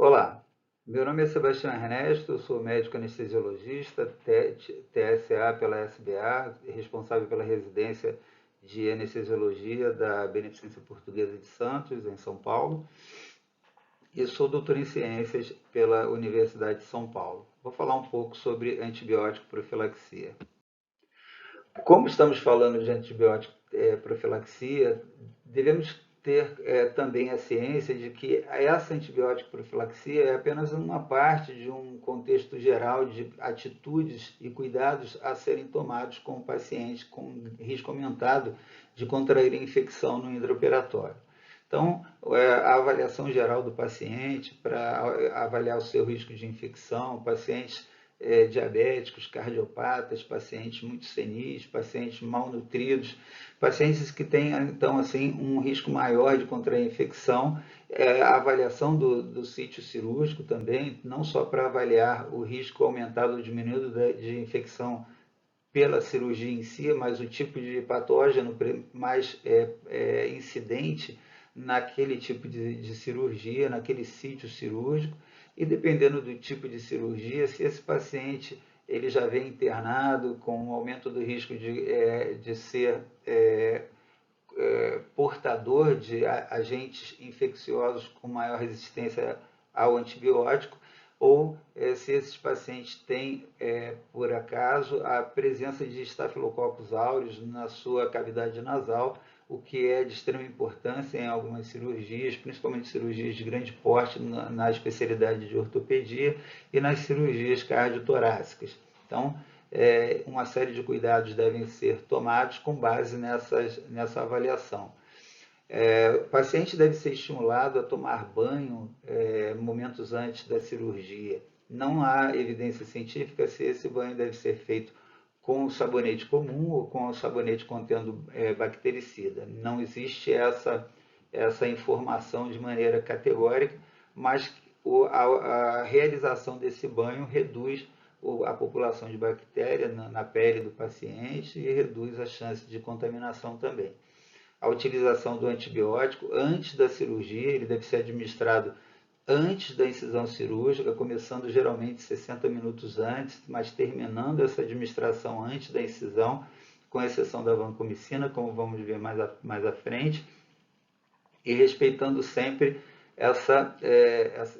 Olá, meu nome é Sebastião Ernesto, eu sou médico anestesiologista, TSA pela SBA, responsável pela residência de anestesiologia da Beneficência Portuguesa de Santos, em São Paulo, e sou doutor em ciências pela Universidade de São Paulo. Vou falar um pouco sobre antibiótico profilaxia. Como estamos falando de antibiótico profilaxia, devemos ter também a ciência de que essa antibiótico profilaxia é apenas uma parte de um contexto geral de atitudes e cuidados a serem tomados com o paciente com risco aumentado de contrair infecção no intraoperatório. Então, a avaliação geral do paciente para avaliar o seu risco de infecção, pacientes diabéticos, cardiopatas, pacientes muito senis, pacientes malnutridos, pacientes que têm, então, assim, um risco maior de contrair infecção, a avaliação do sítio cirúrgico também, não só para avaliar o risco aumentado ou diminuído de infecção pela cirurgia em si, mas o tipo de patógeno mais incidente naquele tipo de cirurgia, naquele sítio cirúrgico, e dependendo do tipo de cirurgia, se esse paciente ele já vem internado com um aumento do risco de ser portador de agentes infecciosos com maior resistência ao antibiótico, ou se esses pacientes têm, por acaso, a presença de Staphylococcus aureus na sua cavidade nasal, o que é de extrema importância em algumas cirurgias, principalmente cirurgias de grande porte na especialidade de ortopedia e nas cirurgias cardiotorácicas. Então, uma série de cuidados devem ser tomados com base nessa avaliação. O paciente deve ser estimulado a tomar banho momentos antes da cirurgia. Não há evidência científica se esse banho deve ser feito com o sabonete comum ou com o sabonete contendo bactericida. Não existe essa informação de maneira categórica, mas a realização desse banho reduz a população de bactéria na pele do paciente e reduz a chance de contaminação também. A utilização do antibiótico antes da cirurgia, ele deve ser administrado antes da incisão cirúrgica, começando geralmente 60 minutos antes, mas terminando essa administração antes da incisão, com exceção da vancomicina, como vamos ver mais à frente, e respeitando sempre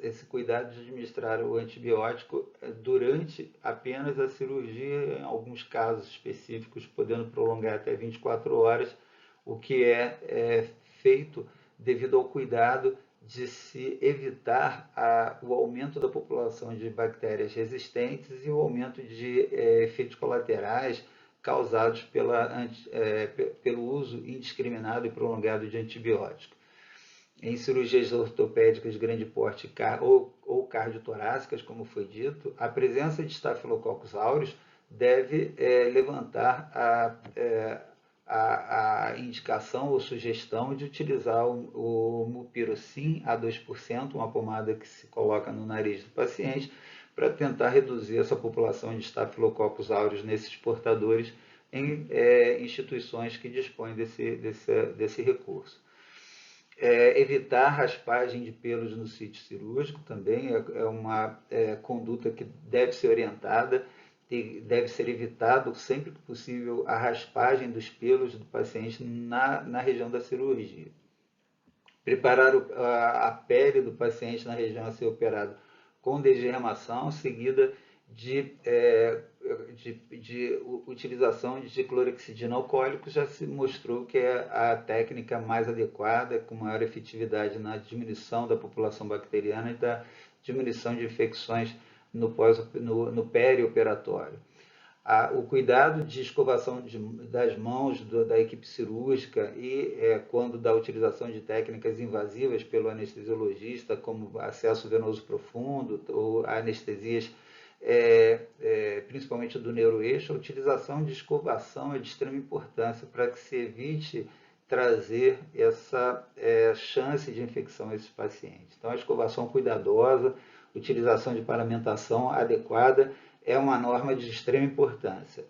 esse cuidado de administrar o antibiótico durante apenas a cirurgia, em alguns casos específicos, podendo prolongar até 24 horas, o que é feito devido ao cuidado de se evitar o aumento da população de bactérias resistentes e o aumento de efeitos colaterais causados pelo uso indiscriminado e prolongado de antibióticos. Em cirurgias ortopédicas de grande porte ou cardiotorácicas, como foi dito, a presença de Staphylococcus aureus deve levantar a indicação ou sugestão de utilizar o Mupirocin a 2%, uma pomada que se coloca no nariz do paciente, para tentar reduzir essa população de Staphylococcus aureus nesses portadores em instituições que dispõem desse recurso. Evitar raspagem de pelos no sítio cirúrgico também é uma conduta que deve ser orientada e deve ser evitado sempre que possível a raspagem dos pelos do paciente na região da cirurgia. Preparar a pele do paciente na região a ser operado com desgermação, seguida de utilização de clorexidina alcoólico, já se mostrou que é a técnica mais adequada, com maior efetividade na diminuição da população bacteriana e da diminuição de infecções no perioperatório. O cuidado de escovação das mãos da equipe cirúrgica e quando da utilização de técnicas invasivas pelo anestesiologista, como acesso venoso profundo ou anestesias principalmente do neuroeixo, a utilização de escovação é de extrema importância para que se evite trazer essa chance de infecção a esses pacientes. Então, a escovação cuidadosa, utilização de paramentação adequada é uma norma de extrema importância.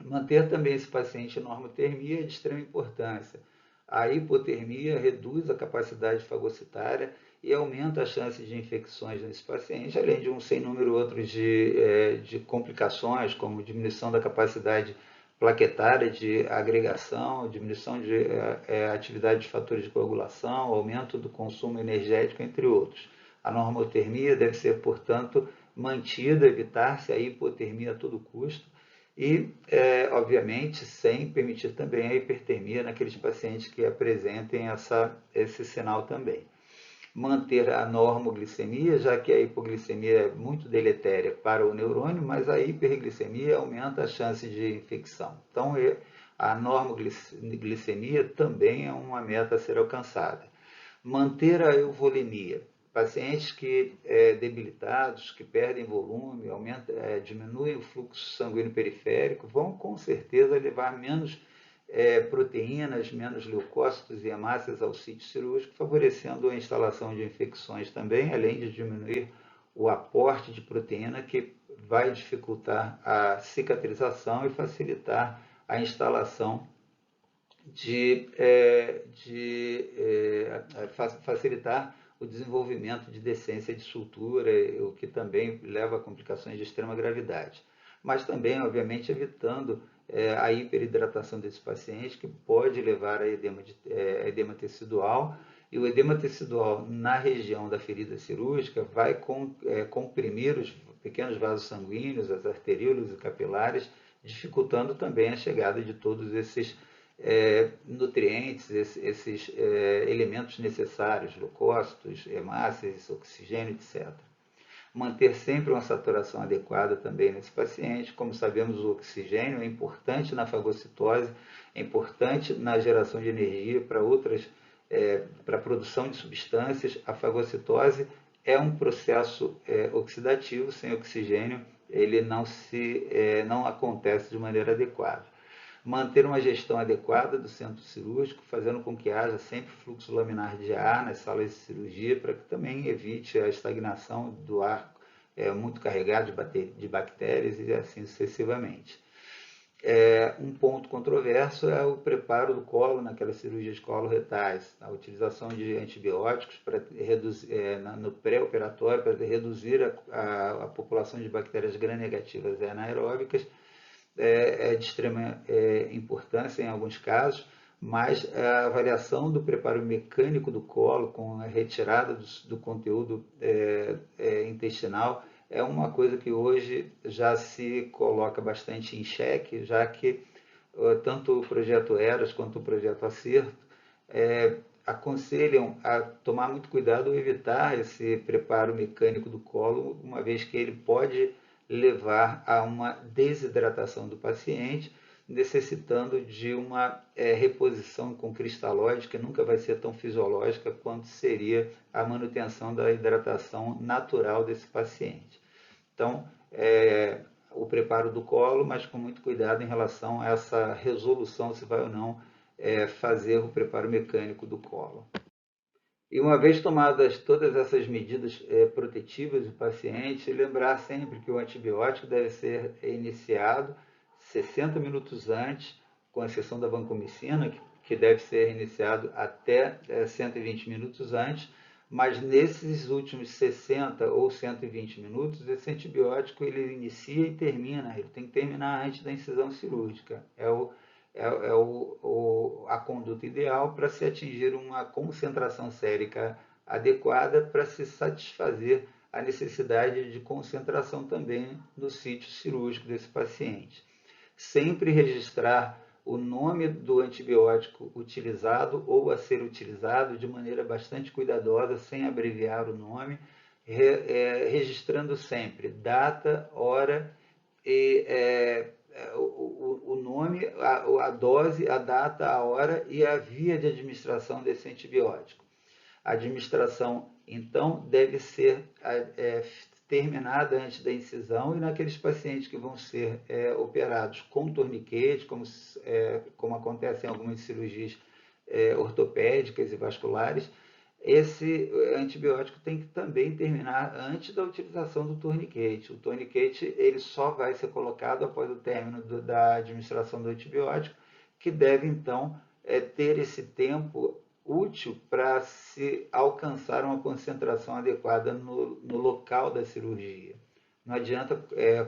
Manter também esse paciente em normotermia é de extrema importância. A hipotermia reduz a capacidade fagocitária e aumenta a chance de infecções nesse paciente, além de um sem número outros de complicações, como diminuição da capacidade plaquetária de agregação, diminuição de atividade de fatores de coagulação, aumento do consumo energético, entre outros. A normotermia deve ser, portanto, mantida, evitar-se a hipotermia a todo custo e, obviamente, sem permitir também a hipertermia naqueles pacientes que apresentem esse sinal também. Manter a normoglicemia, já que a hipoglicemia é muito deletéria para o neurônio, mas a hiperglicemia aumenta a chance de infecção. Então, a normoglicemia também é uma meta a ser alcançada. Manter a euvolemia. Pacientes debilitados, que perdem volume, diminuem o fluxo sanguíneo periférico, vão com certeza levar menos proteínas, menos leucócitos e hemácias ao sítio cirúrgico, favorecendo a instalação de infecções também, além de diminuir o aporte de proteína, que vai dificultar a cicatrização e facilitar a instalação facilitar o desenvolvimento de decência de sutura, o que também leva a complicações de extrema gravidade. Mas também, obviamente, evitando a hiperidratação desse paciente, que pode levar a edema tecidual, e o edema tecidual na região da ferida cirúrgica vai comprimir os pequenos vasos sanguíneos, as arteríolas e capilares, dificultando também a chegada de todos esses nutrientes, esses elementos necessários, leucócitos, hemácias, oxigênio, etc. Manter sempre uma saturação adequada também nesse paciente. Como sabemos, o oxigênio é importante na fagocitose, é importante na geração de energia para a produção de substâncias. A fagocitose é um processo oxidativo, sem oxigênio ele não acontece de maneira adequada. Manter uma gestão adequada do centro cirúrgico, fazendo com que haja sempre fluxo laminar de ar nas salas de cirurgia, para que também evite a estagnação do ar muito carregado de bactérias e assim sucessivamente. Um ponto controverso é o preparo do colo naquelas cirurgias coloretais, a utilização de antibióticos para reduzir, no pré-operatório, para reduzir a população de bactérias gram-negativas anaeróbicas, de extrema importância em alguns casos, mas a avaliação do preparo mecânico do colo com a retirada do conteúdo intestinal é uma coisa que hoje já se coloca bastante em xeque, já que tanto o projeto Eras quanto o projeto Acerto aconselham a tomar muito cuidado ou evitar esse preparo mecânico do colo, uma vez que ele pode levar a uma desidratação do paciente, necessitando de uma reposição com cristalóide, que nunca vai ser tão fisiológica quanto seria a manutenção da hidratação natural desse paciente. Então, o preparo do colo, mas com muito cuidado em relação a essa resolução, se vai ou não fazer o preparo mecânico do colo. E uma vez tomadas todas essas medidas protetivas do paciente, lembrar sempre que o antibiótico deve ser iniciado 60 minutos antes, com exceção da vancomicina, que deve ser iniciado até 120 minutos antes, mas nesses últimos 60 ou 120 minutos, esse antibiótico ele inicia e termina, ele tem que terminar antes da incisão cirúrgica. A conduta ideal para se atingir uma concentração sérica adequada para se satisfazer a necessidade de concentração também no sítio cirúrgico desse paciente. Sempre registrar o nome do antibiótico utilizado ou a ser utilizado de maneira bastante cuidadosa, sem abreviar o nome, registrando sempre data, hora e o nome, a dose, a data, a hora e a via de administração desse antibiótico. A administração, então, deve ser terminada antes da incisão, e naqueles pacientes que vão ser operados com torniquete, como acontece em algumas cirurgias ortopédicas e vasculares, esse antibiótico tem que também terminar antes da utilização do torniquete. O torniquete ele só vai ser colocado após o término da administração do antibiótico, que deve então ter esse tempo útil para se alcançar uma concentração adequada no local da cirurgia. Não adianta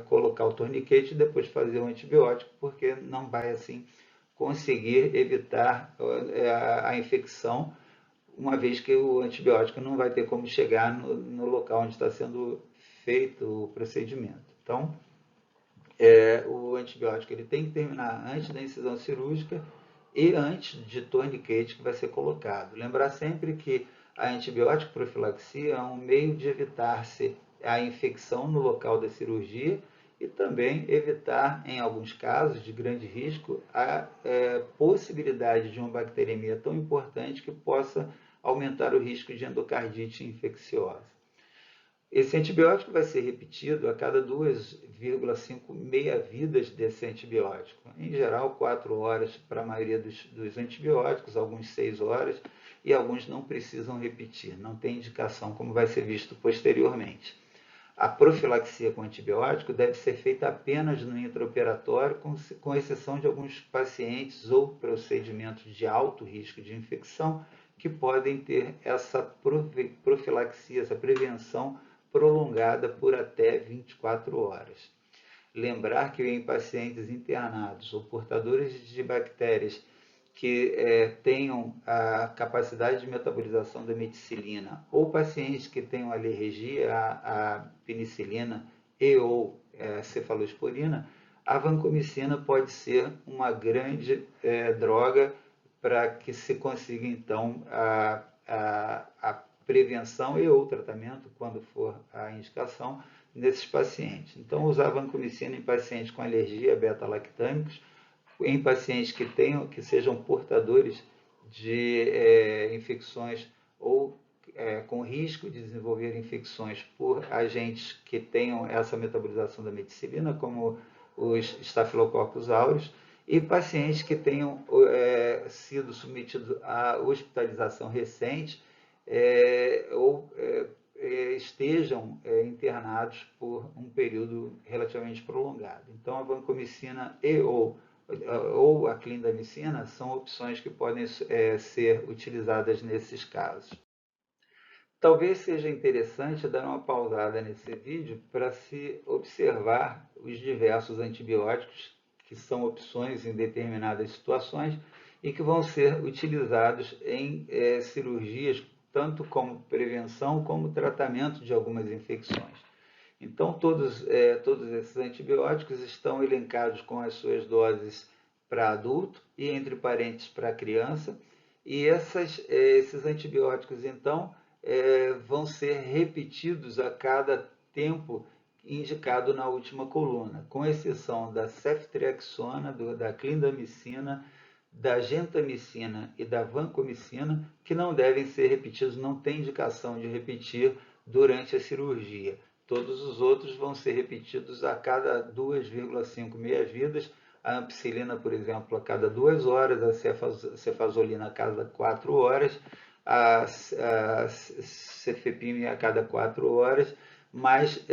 colocar o torniquete e depois fazer o antibiótico, porque não vai assim conseguir evitar a infecção, uma vez que o antibiótico não vai ter como chegar no local onde está sendo feito o procedimento. Então, o antibiótico ele tem que terminar antes da incisão cirúrgica e antes de torniquete que vai ser colocado. Lembrar sempre que a antibiótico profilaxia é um meio de evitar-se a infecção no local da cirurgia e também evitar, em alguns casos de grande risco, a possibilidade de uma bacteremia tão importante que possa aumentar o risco de endocardite infecciosa. Esse antibiótico vai ser repetido a cada 2,5 meia-vidas desse antibiótico. Em geral, 4 horas para a maioria dos antibióticos, alguns 6 horas, e alguns não precisam repetir, não tem indicação, como vai ser visto posteriormente. A profilaxia com antibiótico deve ser feita apenas no intraoperatório, com exceção de alguns pacientes ou procedimentos de alto risco de infecção, que podem ter essa profilaxia, essa prevenção prolongada por até 24 horas. Lembrar que em pacientes internados ou portadores de bactérias que tenham a capacidade de metabolização da meticilina ou pacientes que tenham alergia à penicilina e ou cefalosporina, a vancomicina pode ser uma grande droga para que se consiga então a prevenção e ou tratamento, quando for a indicação, nesses pacientes. Então, usar vancomicina em pacientes com alergia a beta-lactâmicos, em pacientes que sejam portadores de infecções ou com risco de desenvolver infecções por agentes que tenham essa metabolização da meticilina, como os Staphylococcus aureus, e pacientes que tenham sido submetidos à hospitalização recente ou estejam internados por um período relativamente prolongado. Então, a vancomicina ou a clindamicina são opções que podem ser utilizadas nesses casos. Talvez seja interessante dar uma pausada nesse vídeo para se observar os diversos antibióticos que são opções em determinadas situações e que vão ser utilizados em cirurgias, tanto como prevenção como tratamento de algumas infecções. Então, todos esses antibióticos estão elencados com as suas doses para adulto e, entre parênteses, para criança. E esses antibióticos, então, vão ser repetidos a cada tempo indicado na última coluna, com exceção da ceftriaxona, da clindamicina, da gentamicina e da vancomicina, que não devem ser repetidos, não tem indicação de repetir durante a cirurgia. Todos os outros vão ser repetidos a cada 2,5 meia-vidas, a ampicilina, por exemplo, a cada 2 horas, a cefazolina a cada 4 horas, a cefepime a cada 4 horas, mas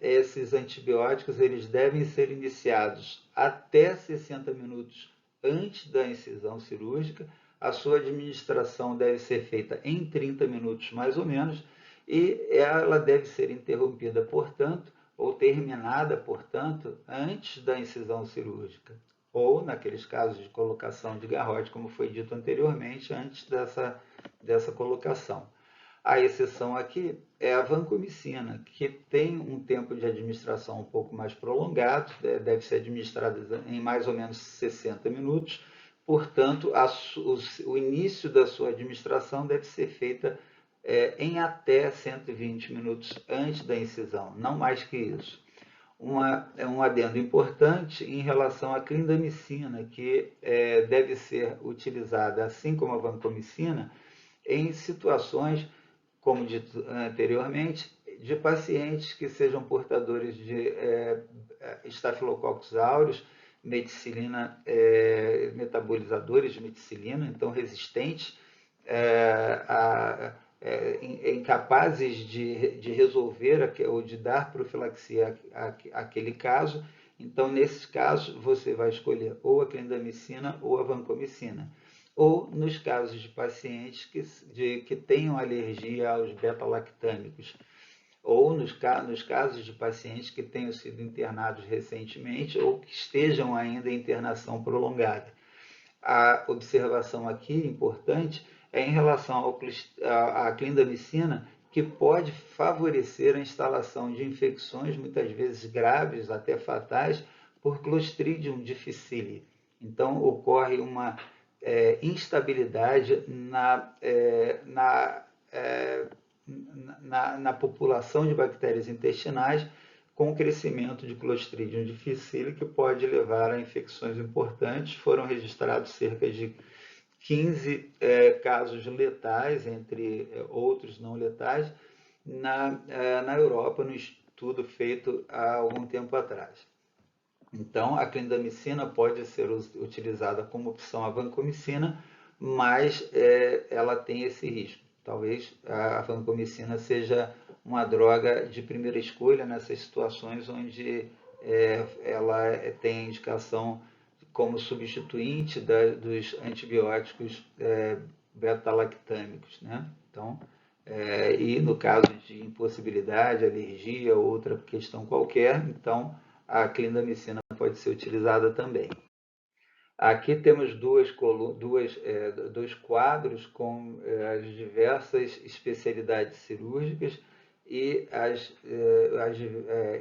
esses antibióticos eles devem ser iniciados até 60 minutos antes da incisão cirúrgica, a sua administração deve ser feita em 30 minutos mais ou menos, e ela deve ser interrompida, portanto, ou terminada, portanto, antes da incisão cirúrgica, ou, naqueles casos de colocação de garrote, como foi dito anteriormente, antes dessa colocação. A exceção aqui é a vancomicina, que tem um tempo de administração um pouco mais prolongado, deve ser administrada em mais ou menos 60 minutos, portanto, o início da sua administração deve ser feita em até 120 minutos antes da incisão, não mais que isso. Um adendo importante em relação à clindamicina, que deve ser utilizada, assim como a vancomicina, em situações, como dito anteriormente, de pacientes que sejam portadores de Staphylococcus aureus, meticilina, metabolizadores de meticilina, então resistentes incapazes de resolver ou de dar profilaxia àquele caso. Então, nesses casos, você vai escolher ou a clindamicina ou a vancomicina. ou nos casos de pacientes que tenham alergia aos beta-lactâmicos, ou nos casos de pacientes que tenham sido internados recentemente ou que estejam ainda em internação prolongada. A observação aqui importante é em relação à clindamicina, que pode favorecer a instalação de infecções, muitas vezes graves, até fatais, por Clostridium difficile. Então, ocorre uma instabilidade na população de bactérias intestinais, com o crescimento de Clostridium difficile, que pode levar a infecções importantes. Foram registrados cerca de 15 casos letais, entre outros não letais, na Europa, no estudo feito há algum tempo atrás. Então, a clindamicina pode ser utilizada como opção à vancomicina, mas ela tem esse risco. Talvez a vancomicina seja uma droga de primeira escolha nessas situações onde ela tem indicação como substituinte dos antibióticos beta-lactâmicos, né? Então, e no caso de impossibilidade, alergia ou outra questão qualquer, então a clindamicina pode ser utilizada também. Aqui temos dois quadros com as diversas especialidades cirúrgicas e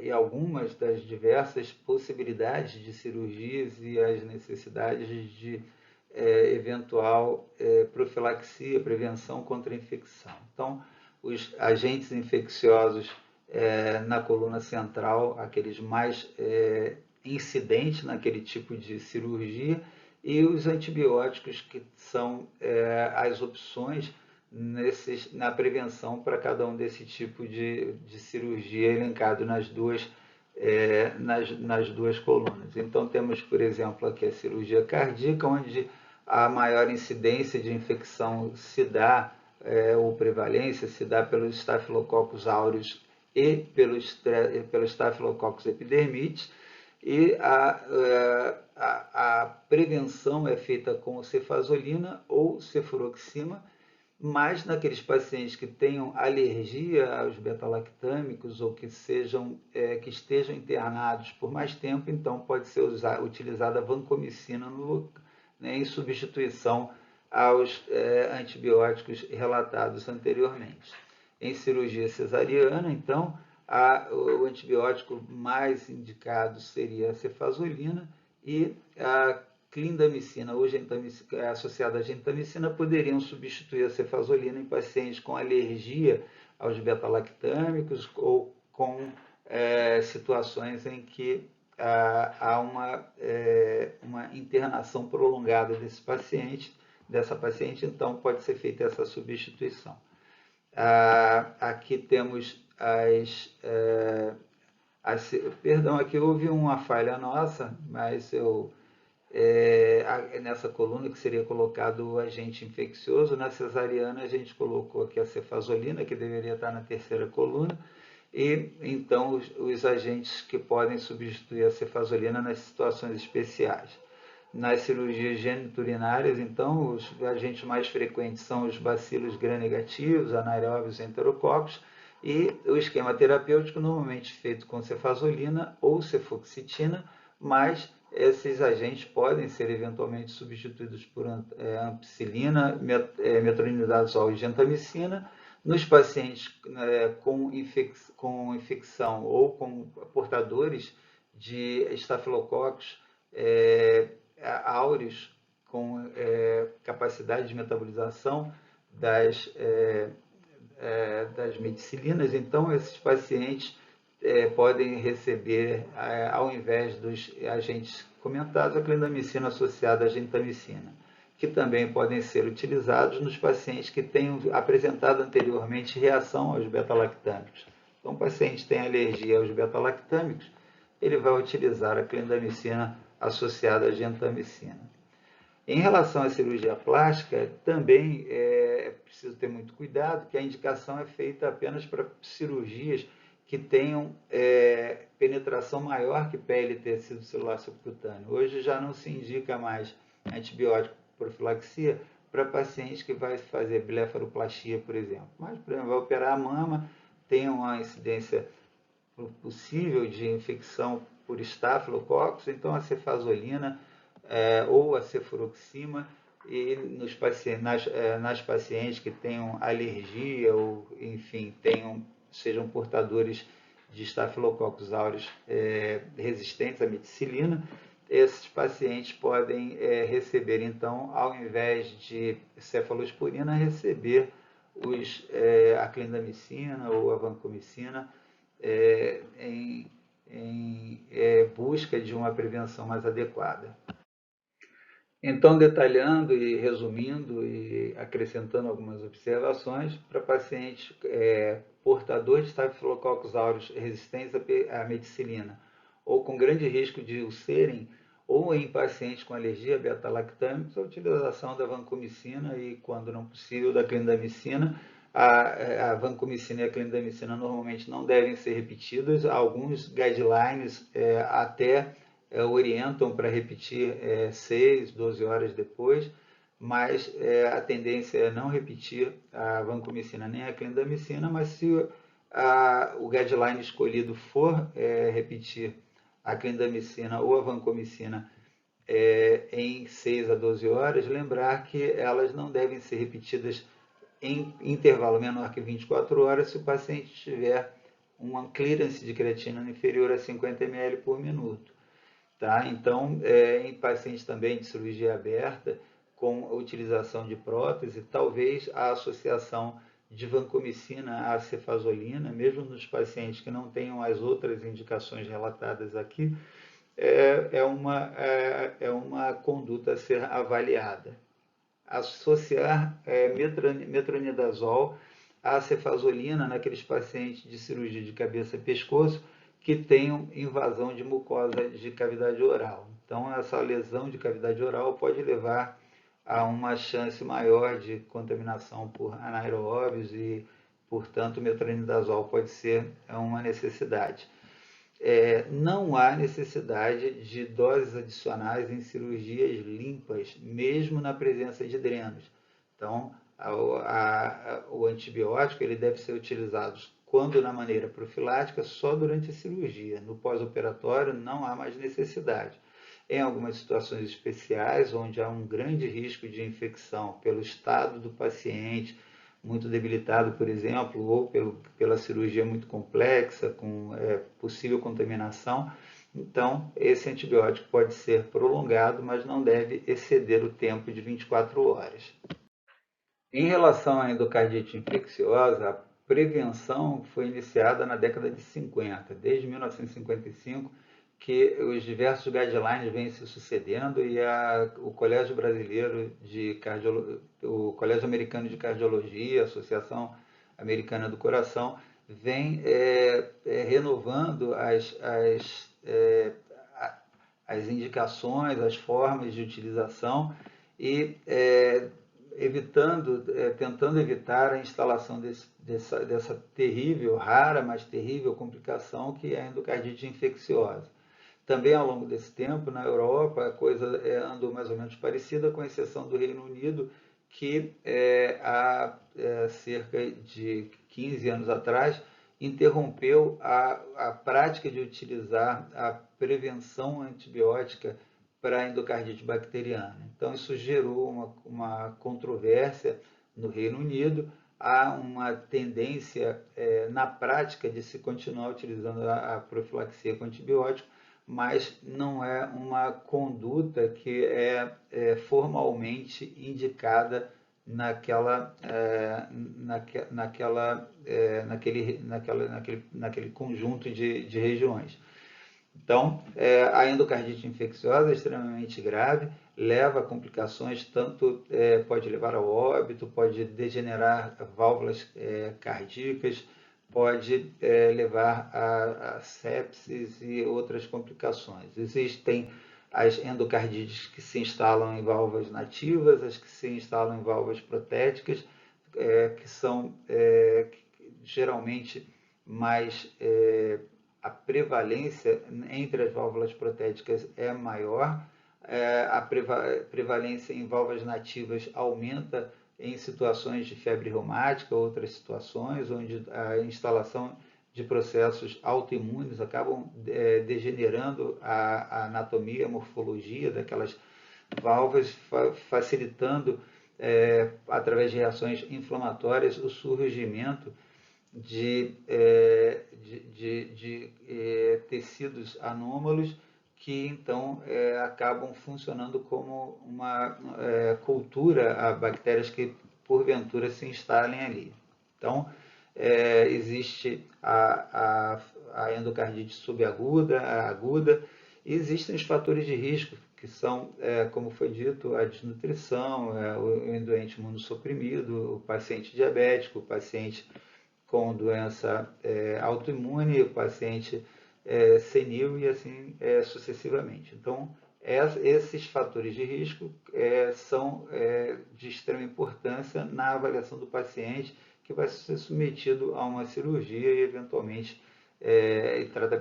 algumas das diversas possibilidades de cirurgias e as necessidades de eventual profilaxia, prevenção contra a infecção. Então, os agentes infecciosos na coluna central, aqueles mais incidentes naquele tipo de cirurgia, e os antibióticos, que são as opções na prevenção para cada um desse tipo de cirurgia, elencado nas duas colunas. Então, temos, por exemplo, aqui a cirurgia cardíaca, onde a maior incidência de infecção se dá, ou prevalência, se dá pelos Staphylococcus aureus e pelo Staphylococcus epidermidis, e a prevenção é feita com cefazolina ou cefuroxima, mas naqueles pacientes que tenham alergia aos beta-lactâmicos ou que estejam internados por mais tempo, então pode ser utilizada a vancomicina em substituição aos antibióticos relatados anteriormente. Em cirurgia cesariana, então, o antibiótico mais indicado seria a cefazolina, e a clindamicina ou associada à gentamicina poderiam substituir a cefazolina em pacientes com alergia aos beta-lactâmicos ou com situações em que há uma internação prolongada dessa paciente, então pode ser feita essa substituição. Aqui temos perdão, aqui houve uma falha nossa, mas nessa coluna que seria colocado o agente infeccioso, na cesariana a gente colocou aqui a cefazolina, que deveria estar na terceira coluna, e então os agentes que podem substituir a cefazolina nas situações especiais. Nas cirurgias geniturinárias, então, os agentes mais frequentes são os bacilos gram-negativos, anaeróbios e enterococos, e o esquema terapêutico normalmente feito com cefazolina ou cefoxitina, mas esses agentes podem ser eventualmente substituídos por ampicilina, metronidazol e gentamicina. Nos pacientes com infecção ou com portadores de estafilococos áureos com capacidade de metabolização das medicilinas, então esses pacientes podem receber, ao invés dos agentes comentados, a clindamicina associada à gentamicina, que também podem ser utilizados nos pacientes que tenham apresentado anteriormente reação aos beta-lactâmicos. Então, o paciente tem alergia aos beta-lactâmicos, ele vai utilizar a clindamicina associada à gentamicina. Em relação à cirurgia plástica, também é preciso ter muito cuidado, que a indicação é feita apenas para cirurgias que tenham penetração maior que pele e tecido celular subcutâneo. Hoje já não se indica mais antibiótico profilaxia para pacientes que vai fazer blefaroplastia, por exemplo. Mas, por exemplo, vai operar a mama, tem uma incidência possível de infecção por estafilococcus, então a cefazolina ou a cefuroxima, e nas pacientes que tenham alergia ou, enfim, sejam portadores de estafilococcus aureus resistentes à meticilina, esses pacientes podem receber, então, ao invés de cefalosporina, receber a clindamicina ou a vancomicina em busca de uma prevenção mais adequada. Então, detalhando e resumindo e acrescentando algumas observações, para pacientes portadores de Staphylococcus aureus resistentes à meticilina ou com grande risco de o serem, ou em pacientes com alergia a beta-lactâmicos, a utilização da vancomicina e, quando não possível, da clindamicina. A vancomicina e a clindamicina normalmente não devem ser repetidas. Alguns guidelines até orientam para repetir 6, 12 horas depois, mas a tendência é não repetir a vancomicina nem a clindamicina, mas se o guideline escolhido for repetir a clindamicina ou a vancomicina em 6 a 12 horas, lembrar que elas não devem ser repetidas em intervalo menor que 24 horas se o paciente tiver uma clearance de creatina inferior a 50 ml por minuto. Tá? Então, em pacientes também de cirurgia aberta, com a utilização de prótese, talvez a associação de vancomicina à cefazolina, mesmo nos pacientes que não tenham as outras indicações relatadas aqui, é uma conduta a ser avaliada. Associar metronidazol à cefazolina naqueles pacientes de cirurgia de cabeça e pescoço que tenham invasão de mucosa de cavidade oral. Então, essa lesão de cavidade oral pode levar a uma chance maior de contaminação por anaeróbios e, portanto, o metronidazol pode ser uma necessidade. Não há necessidade de doses adicionais em cirurgias limpas, mesmo na presença de drenos. Então, o antibiótico ele deve ser utilizado quando na maneira profilática, só durante a cirurgia. No pós-operatório, não há mais necessidade. Em algumas situações especiais, onde há um grande risco de infecção pelo estado do paciente, muito debilitado, por exemplo, ou pela cirurgia muito complexa, com possível contaminação, então esse antibiótico pode ser prolongado, mas não deve exceder o tempo de 24 horas. Em relação à endocardite infecciosa, a prevenção foi iniciada na década de 50, desde 1955, que os diversos guidelines vêm se sucedendo e o Colégio Brasileiro o Colégio Americano de Cardiologia, a Associação Americana do Coração, vem renovando as indicações, as formas de utilização e tentando evitar a instalação dessa terrível, rara, mas terrível complicação que é a endocardite infecciosa. Também ao longo desse tempo, na Europa, a coisa andou mais ou menos parecida, com exceção do Reino Unido, que há cerca de 15 anos atrás interrompeu a prática de utilizar a prevenção antibiótica para a endocardite bacteriana. Então, isso gerou uma controvérsia no Reino Unido. Há uma tendência na prática de se continuar utilizando a profilaxia com antibiótico, mas não é uma conduta que formalmente indicada naquele conjunto de regiões. Então, a endocardite infecciosa é extremamente grave, leva a complicações, tanto pode levar ao óbito, pode degenerar válvulas cardíacas, pode levar a sepsis e outras complicações. Existem as endocardites que se instalam em válvulas nativas, as que se instalam em válvulas protéticas, que são geralmente mais... a prevalência entre as válvulas protéticas é maior, a prevalência em válvulas nativas aumenta em situações de febre reumática, outras situações onde a instalação de processos autoimunes acabam degenerando a anatomia, a morfologia daquelas válvulas, facilitando, através de reações inflamatórias, o surgimento de tecidos anômalos que então acabam funcionando como uma cultura a bactérias que porventura se instalem ali. Então, existe a endocardite subaguda, a aguda, e existem os fatores de risco, que são, como foi dito, a desnutrição, o doente imunossuprimido, o paciente diabético, o paciente com doença autoimune, o paciente senil e assim sucessivamente. Então, esses fatores de risco são de extrema importância na avaliação do paciente que vai ser submetido a uma cirurgia e, eventualmente,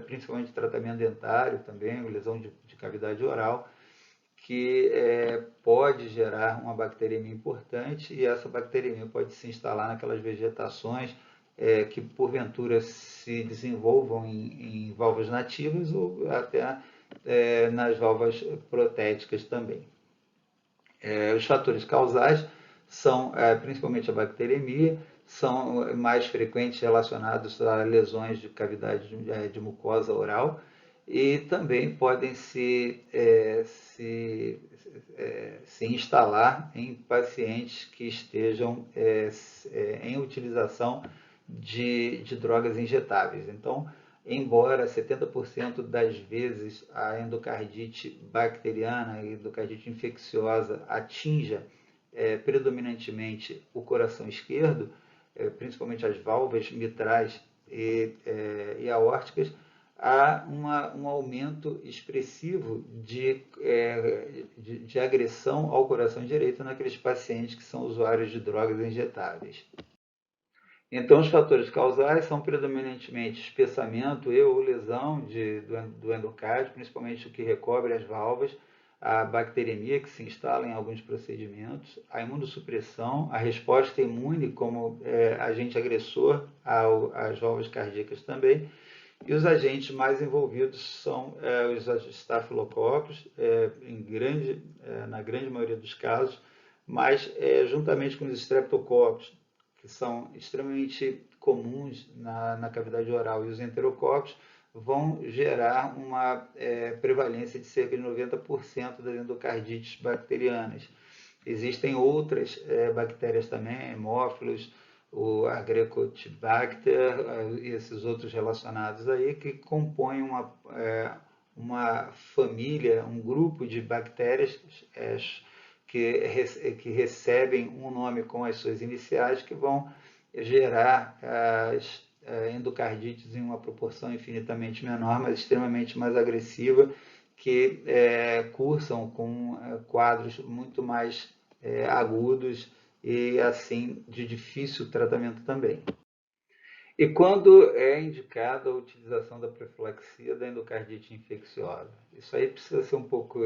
principalmente tratamento dentário também, lesão de cavidade oral, que pode gerar uma bacteriemia importante e essa bacteriemia pode se instalar naquelas vegetações que porventura se desenvolvam em válvulas nativas ou até nas válvulas protéticas também. Os fatores causais são principalmente a bacteriemia, são mais frequentes relacionados a lesões de cavidade de mucosa oral e também podem se instalar em pacientes que estejam em utilização de drogas injetáveis. Então, embora 70% das vezes a endocardite bacteriana, a endocardite infecciosa atinja predominantemente o coração esquerdo, principalmente as válvulas mitrais e aórticas, há um aumento expressivo de agressão ao coração direito naqueles pacientes que são usuários de drogas injetáveis. Então, os fatores causais são predominantemente espessamento e ou lesão do endocárdio, principalmente o que recobre as válvulas, a bacteriemia que se instala em alguns procedimentos, a imunossupressão, a resposta imune como agente agressor às válvulas cardíacas também, e os agentes mais envolvidos são os estafilococos, na grande maioria dos casos, mas juntamente com os streptococos, que são extremamente comuns na cavidade oral, e os enterococos, vão gerar uma prevalência de cerca de 90% das endocardites bacterianas. Existem outras bactérias também, hemófilos, o Agrecotibacter e esses outros relacionados aí, que compõem uma família, um grupo de bactérias que recebem um nome com as suas iniciais, que vão gerar as endocardites em uma proporção infinitamente menor, mas extremamente mais agressiva, que cursam com quadros muito mais agudos e assim de difícil tratamento também. E quando é indicada a utilização da profilaxia da endocardite infecciosa? Isso aí precisa ser um pouco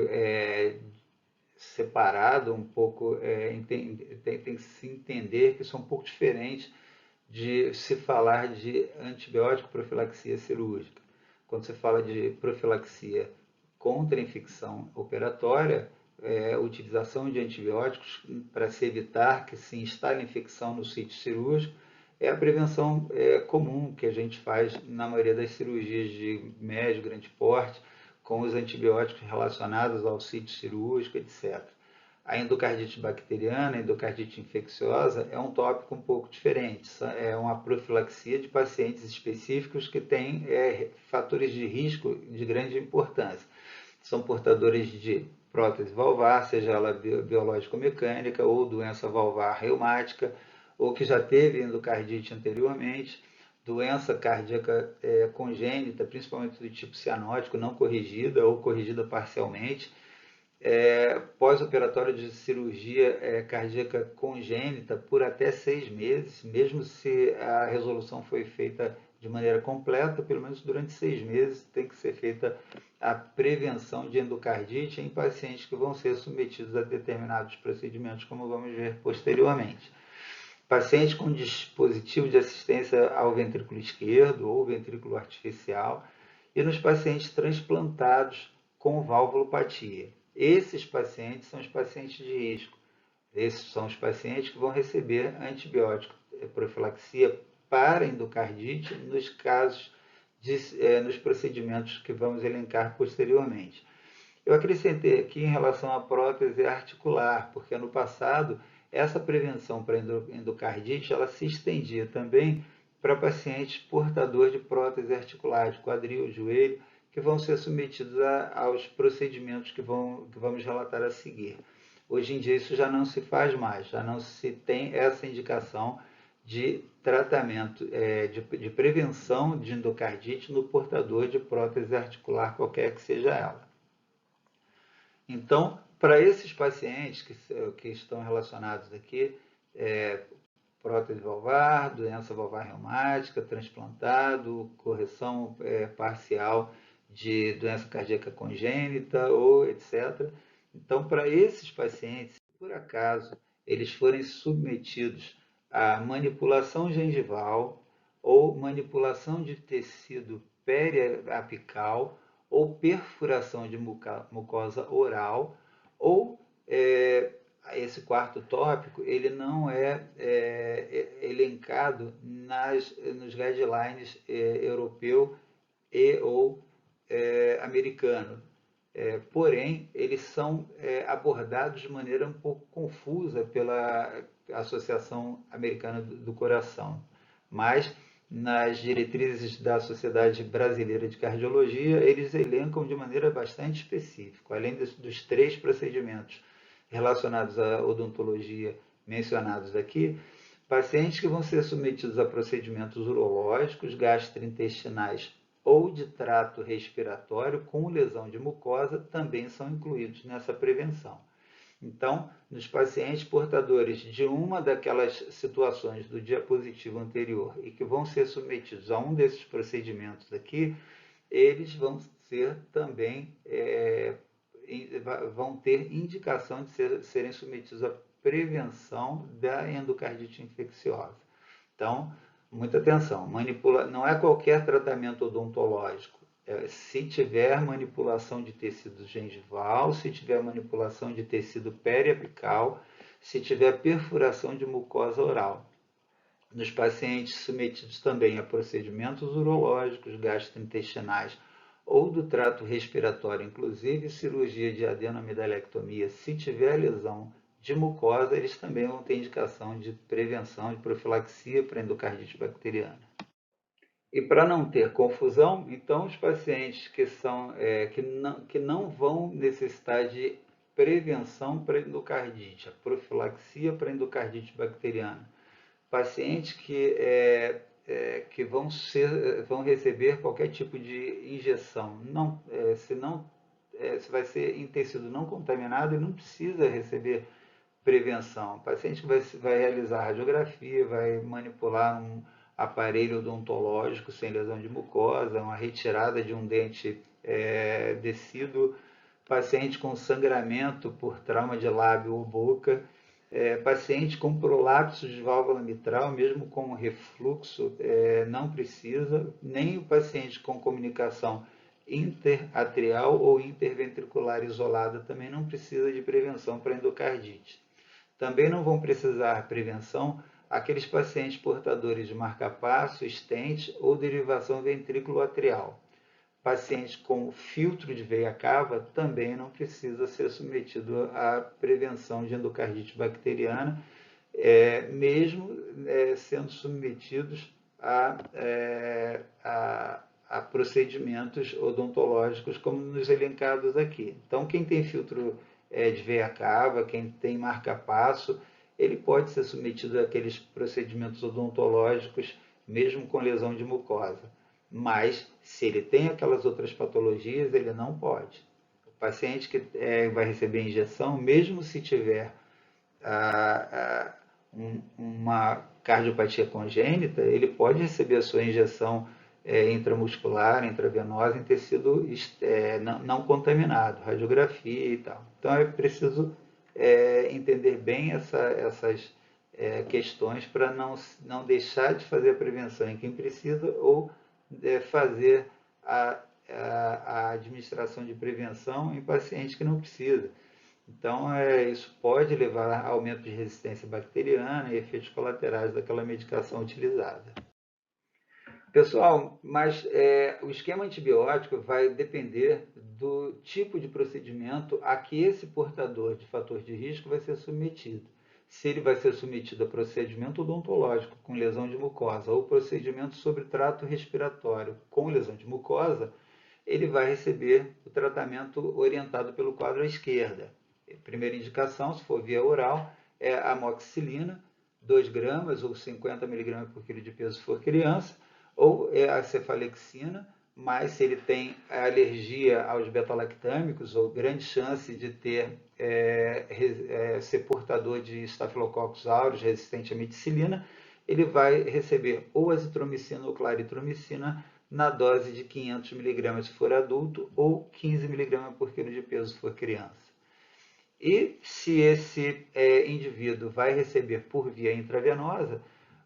separado, um pouco tem que se entender que isso é um pouco diferente de se falar de antibiótico profilaxia cirúrgica. Quando se fala de profilaxia contra a infecção operatória, a utilização de antibióticos para se evitar que se instale infecção no sítio cirúrgico é a prevenção comum que a gente faz na maioria das cirurgias de médio, grande porte, com os antibióticos relacionados ao sítio cirúrgico, etc. A endocardite bacteriana, a endocardite infecciosa, é um tópico um pouco diferente. É uma profilaxia de pacientes específicos que têm fatores de risco de grande importância. São portadores de prótese valvar, seja ela biológico-mecânica ou doença valvar reumática, ou que já teve endocardite anteriormente, doença cardíaca congênita, principalmente do tipo cianótico, não corrigida ou corrigida parcialmente, pós-operatório de cirurgia cardíaca congênita por até 6 meses, mesmo se a resolução foi feita de maneira completa, pelo menos durante 6 meses, tem que ser feita a prevenção de endocardite em pacientes que vão ser submetidos a determinados procedimentos, como vamos ver posteriormente. Pacientes com dispositivo de assistência ao ventrículo esquerdo ou ventrículo artificial e nos pacientes transplantados com valvulopatia. Esses pacientes são os pacientes de risco. Esses são os pacientes que vão receber antibiótico profilaxia para endocardite nos casos nos procedimentos que vamos elencar posteriormente. Eu acrescentei aqui em relação à prótese articular, porque no passado essa prevenção para endocardite ela se estendia também para pacientes portadores de prótese articular, de quadril, joelho, que vão ser submetidos aos procedimentos que vamos relatar a seguir. Hoje em dia isso já não se faz mais, já não se tem essa indicação de tratamento, de prevenção de endocardite no portador de prótese articular, qualquer que seja ela. Então, para esses pacientes que estão relacionados aqui, prótese valvar, doença valvar reumática, transplantado, correção parcial de doença cardíaca congênita ou etc. Então, para esses pacientes, se por acaso eles forem submetidos à manipulação gengival ou manipulação de tecido periapical ou perfuração de mucosa oral, ou esse quarto tópico ele não é elencado nos guidelines europeu e ou americano. Porém, eles são abordados de maneira um pouco confusa pela Associação Americana do Coração. Mas, nas diretrizes da Sociedade Brasileira de Cardiologia, eles elencam de maneira bastante específica, além dos 3 procedimentos relacionados à odontologia mencionados aqui, pacientes que vão ser submetidos a procedimentos urológicos, gastrointestinais ou de trato respiratório com lesão de mucosa também são incluídos nessa prevenção. Então, nos pacientes portadores de uma daquelas situações do diapositivo anterior e que vão ser submetidos a um desses procedimentos aqui, eles vão ser também, vão ter indicação de serem submetidos à prevenção da endocardite infecciosa. Então, muita atenção, não é qualquer tratamento odontológico. Se tiver manipulação de tecido gengival, se tiver manipulação de tecido periapical, se tiver perfuração de mucosa oral. Nos pacientes submetidos também a procedimentos urológicos, gastrointestinais ou do trato respiratório, inclusive cirurgia de adenomidalectomia, se tiver lesão de mucosa, eles também vão ter indicação de prevenção de profilaxia para endocardite bacteriana. E para não ter confusão, então os pacientes que não vão necessitar de prevenção para endocardite, a profilaxia para endocardite bacteriana, pacientes que vão receber qualquer tipo de injeção, se vai ser em tecido não contaminado, ele não precisa receber prevenção. O paciente vai realizar radiografia, vai manipular um aparelho odontológico sem lesão de mucosa, uma retirada de um dente decíduo, paciente com sangramento por trauma de lábio ou boca, paciente com prolapso de válvula mitral, mesmo com refluxo, não precisa, nem o paciente com comunicação interatrial ou interventricular isolada também não precisa de prevenção para endocardite. Também não vão precisar prevenção aqueles pacientes portadores de marcapasso, stent ou derivação ventrículo-atrial. Pacientes com filtro de veia cava também não precisa ser submetido à prevenção de endocardite bacteriana, mesmo sendo submetidos a procedimentos odontológicos como nos elencados aqui. Então, quem tem filtro de veia cava, quem tem marca-passo, ele pode ser submetido àqueles procedimentos odontológicos, mesmo com lesão de mucosa. Mas, se ele tem aquelas outras patologias, ele não pode. O paciente que vai receber injeção, mesmo se tiver uma cardiopatia congênita, ele pode receber a sua injeção intramuscular, intravenosa, em tecido não contaminado, radiografia e tal. Então é preciso entender bem essas questões para não deixar de fazer a prevenção em quem precisa ou fazer a administração de prevenção em paciente que não precisa. Então, isso pode levar a aumento de resistência bacteriana e efeitos colaterais daquela medicação utilizada. Pessoal, mas o esquema antibiótico vai depender do tipo de procedimento a que esse portador de fator de risco vai ser submetido. Se ele vai ser submetido a procedimento odontológico com lesão de mucosa ou procedimento sobre trato respiratório com lesão de mucosa, ele vai receber o tratamento orientado pelo quadro à esquerda. Primeira indicação, se for via oral, é a amoxicilina, 2 gramas ou 50 miligramas por quilo de peso se for criança, ou é a cefalexina, mas se ele tem alergia aos beta-lactâmicos ou grande chance de ser portador de Staphylococcus aureus resistente à meticilina, ele vai receber ou azitromicina ou claritromicina na dose de 500 mg se for adulto ou 15 mg por quilo de peso se for criança. E se esse indivíduo vai receber por via intravenosa,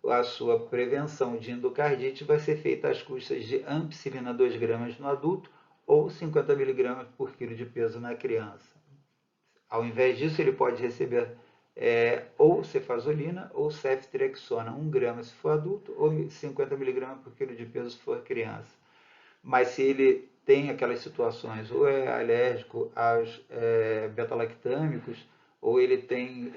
a sua prevenção de endocardite vai ser feita às custas de ampicilina 2 gramas no adulto ou 50 mg por quilo de peso na criança. Ao invés disso, ele pode receber ou cefazolina ou ceftriaxona, 1 grama se for adulto ou 50 mg por quilo de peso se for criança. Mas se ele tem aquelas situações, ou é alérgico aos beta-lactâmicos, ou ele tem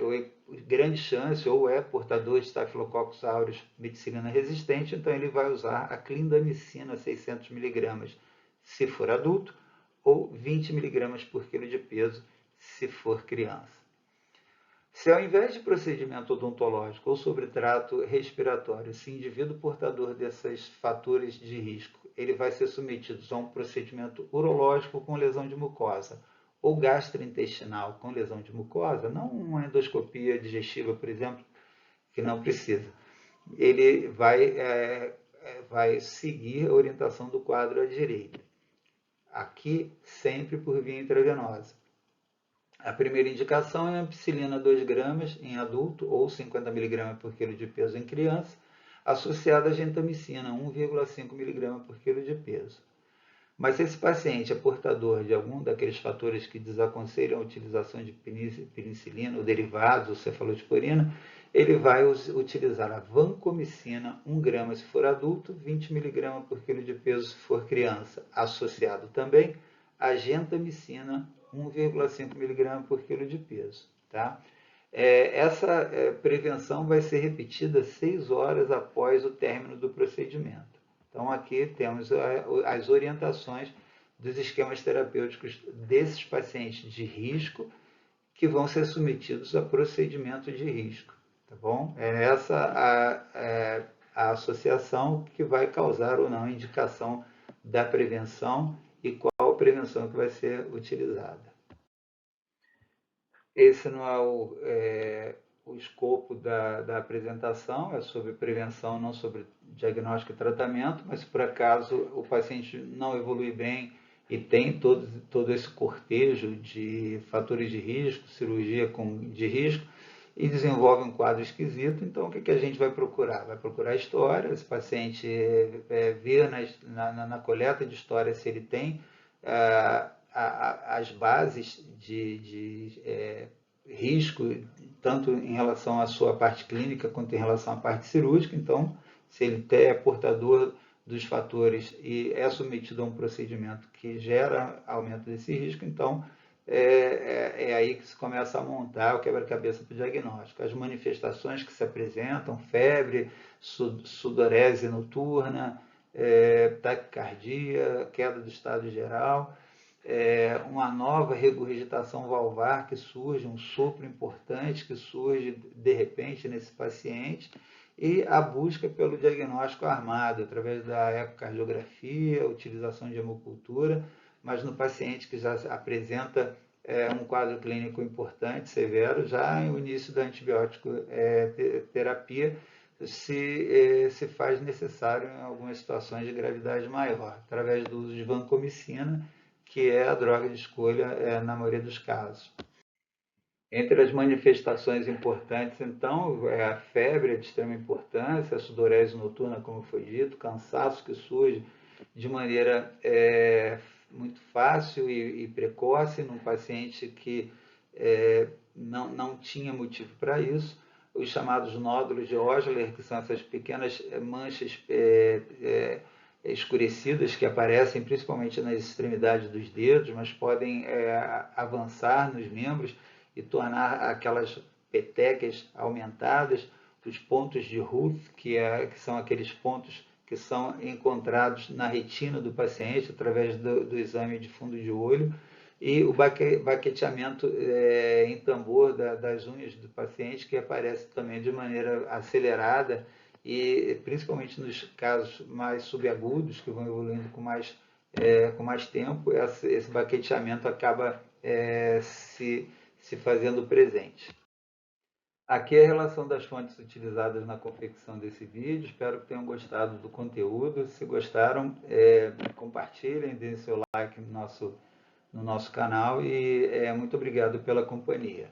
grande chance, ou é portador de Staphylococcus aureus meticilina resistente, então ele vai usar a clindamicina 600 mg se for adulto, ou 20 mg por quilo de peso se for criança. Se ao invés de procedimento odontológico ou sobre trato respiratório, esse indivíduo portador desses fatores de risco, ele vai ser submetido a um procedimento urológico com lesão de mucosa ou gastrointestinal com lesão de mucosa, não uma endoscopia digestiva, por exemplo, que não precisa. Ele vai seguir a orientação do quadro à direita. Aqui, sempre por via intravenosa. A primeira indicação é a ampicilina 2 gramas em adulto ou 50 mg por quilo de peso em criança, associada a gentamicina 1,5 mg por quilo de peso. Mas se esse paciente é portador de algum daqueles fatores que desaconselham a utilização de penicilina ou derivados ou cefalosporina, ele vai utilizar a vancomicina 1 grama se for adulto, 20 mg por quilo de peso se for criança, associado também a gentamicina 1,5 mg por quilo de peso. Tá? Essa prevenção vai ser repetida 6 horas após o término do procedimento. Então, aqui temos as orientações dos esquemas terapêuticos desses pacientes de risco que vão ser submetidos a procedimento de risco. Tá bom? É essa a associação que vai causar ou não a indicação da prevenção e qual a prevenção que vai ser utilizada. Esse não é o escopo da apresentação, é sobre prevenção, não sobre diagnóstico e tratamento, mas se por acaso o paciente não evolui bem e tem todo esse cortejo de fatores de risco, cirurgia de risco, e desenvolve um quadro esquisito, então o que a gente vai procurar? Vai procurar a história, esse paciente ver na coleta de história se ele tem as bases de risco, tanto em relação à sua parte clínica quanto em relação à parte cirúrgica. Então, se ele é portador dos fatores e é submetido a um procedimento que gera aumento desse risco, então é aí que se começa a montar o quebra-cabeça para o diagnóstico. As manifestações que se apresentam, febre, sudorese noturna, taquicardia, queda do estado geral, uma nova regurgitação valvar que surge, um sopro importante que surge de repente nesse paciente, e a busca pelo diagnóstico armado, através da ecocardiografia, utilização de hemocultura, mas no paciente que já apresenta um quadro clínico importante, severo, já no início da antibiótico terapia, se faz necessário em algumas situações de gravidade maior, através do uso de vancomicina, que é a droga de escolha na maioria dos casos. Entre as manifestações importantes, então, é a febre de extrema importância, a sudorese noturna, como foi dito, cansaço que surge de maneira muito fácil e precoce num paciente que não tinha motivo para isso. Os chamados nódulos de Osler, que são essas pequenas manchas escurecidas que aparecem principalmente nas extremidades dos dedos, mas podem avançar nos membros e tornar aquelas petecas aumentadas, os pontos de Ruth, que são aqueles pontos que são encontrados na retina do paciente através do exame de fundo de olho, e o baqueteamento em tambor das unhas do paciente, que aparece também de maneira acelerada, e principalmente nos casos mais subagudos, que vão evoluindo com mais tempo, esse baqueteamento acaba se fazendo presente. Aqui é a relação das fontes utilizadas na confecção desse vídeo. Espero que tenham gostado do conteúdo. Se gostaram, compartilhem, deem seu like no nosso canal e muito obrigado pela companhia.